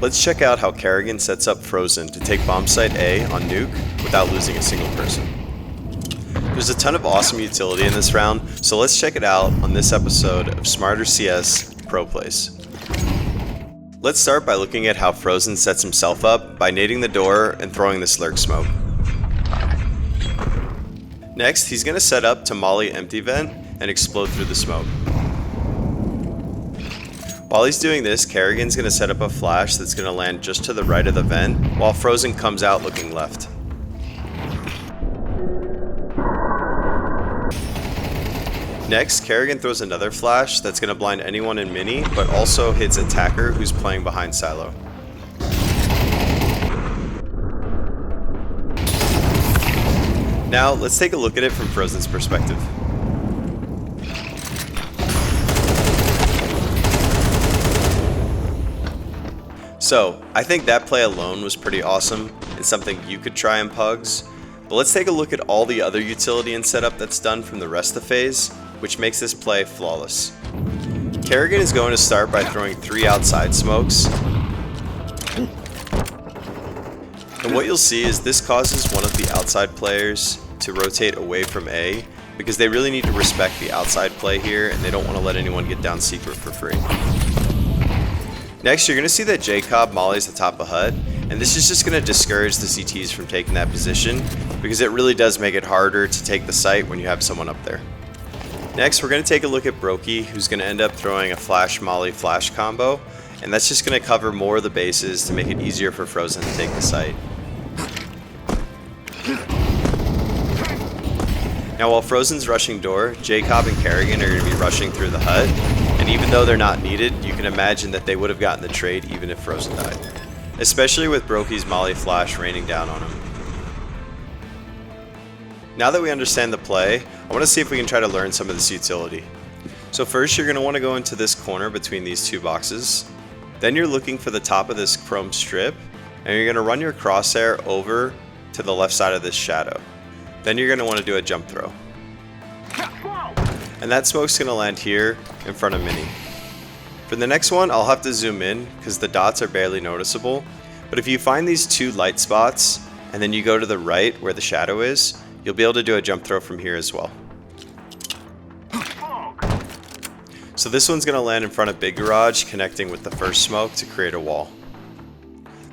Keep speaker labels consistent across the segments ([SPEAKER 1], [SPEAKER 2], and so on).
[SPEAKER 1] Let's check out how Kerrigan sets up Frozen to take bomb site A on Nuke without losing a single person. There's a ton of awesome utility in this round, so let's check it out on this episode of Smarter CS Pro Plays. Let's start by looking at how Frozen sets himself up by nading the door and throwing the slurk smoke. Next, he's going to set up to molly empty vent and explode through the smoke. While he's doing this, Kerrigan's going to set up a flash that's going to land just to the right of the vent, while Frozen comes out looking left. Next, Kerrigan throws another flash that's going to blind anyone in mini, but also hits attacker who's playing behind silo. Now, let's take a look at it from Frozen's perspective. So, I think that play alone was pretty awesome and something you could try in Pugs, but let's take a look at all the other utility and setup that's done from the rest of Faze, which makes this play flawless. Kerrigan is going to start by throwing 3 outside smokes, and what you'll see is this causes one of the outside players to rotate away from A, because they really need to respect the outside play here and they don't want to let anyone get down secret for free. Next, you're going to see that Jacob mollies the top of hut, and this is just going to discourage the CTs from taking that position, because it really does make it harder to take the site when you have someone up there. Next, we're going to take a look at Brokey, who's going to end up throwing a flash molly flash combo, and that's just going to cover more of the bases to make it easier for Frozen to take the site. Now while Frozen's rushing door, Jacob and Kerrigan are going to be rushing through the hut, and even though they're not needed, you can imagine that they would have gotten the trade even if Frozen died. Especially with Brokey's molly flash raining down on him. Now that we understand the play, I want to see if we can try to learn some of this utility. So first you're going to want to go into this corner between these 2 boxes. Then you're looking for the top of this chrome strip, and you're going to run your crosshair over to the left side of this shadow. Then you're going to want to do a jump throw. And that smoke's going to land here in front of Mini. For the next one, I'll have to zoom in because the dots are barely noticeable. But if you find these 2 light spots and then you go to the right where the shadow is, you'll be able to do a jump throw from here as well. So this one's going to land in front of Big Garage, connecting with the first smoke to create a wall.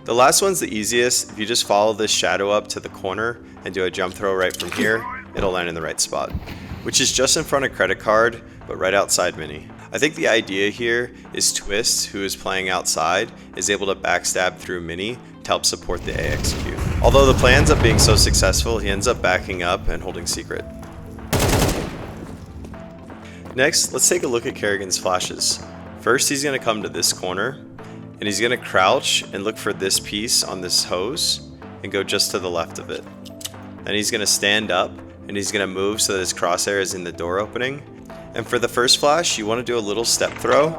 [SPEAKER 1] The last one's the easiest. If you just follow this shadow up to the corner and do a jump throw right from here, it'll land in the right spot, which is just in front of Credit Card, but right outside Mini. I think the idea here is Twist, who is playing outside, is able to backstab through Mini to help support the A execute. Although the play ends up being so successful, he ends up backing up and holding secret. Next, let's take a look at Kerrigan's flashes. First, he's going to come to this corner, and he's going to crouch and look for this piece on this hose and go just to the left of it. Then he's going to stand up and he's going to move so that his crosshair is in the door opening. And for the first flash, you want to do a little step throw,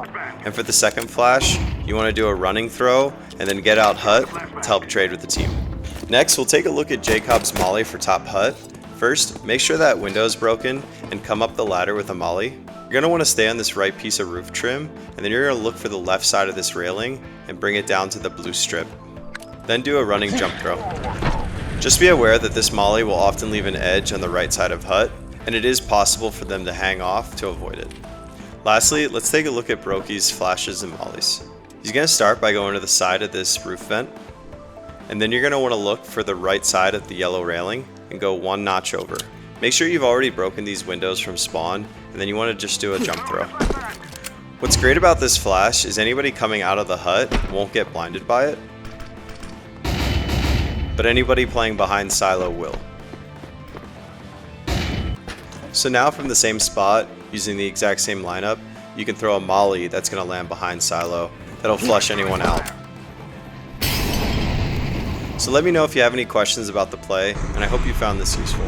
[SPEAKER 1] and for the second flash, you want to do a running throw and then get out hut to help trade with the team. Next, we'll take a look at Jacob's molly for top hut. First, make sure that window is broken and come up the ladder with a molly. You're going to want to stay on this right piece of roof trim, and then you're going to look for the left side of this railing and bring it down to the blue strip. Then do a running jump throw. Just be aware that this molly will often leave an edge on the right side of hut, and it is possible for them to hang off to avoid it. Lastly, let's take a look at Brokey's flashes and mollies. He's going to start by going to the side of this roof vent, and then you're going to want to look for the right side of the yellow railing and go 1 notch over. Make sure you've already broken these windows from spawn, and then you want to just do a jump throw. What's great about this flash is anybody coming out of the hut won't get blinded by it, but anybody playing behind silo will. So now from the same spot, using the exact same lineup, you can throw a molly that's going to land behind silo that'll flush anyone out. So let me know if you have any questions about the play, and I hope you found this useful.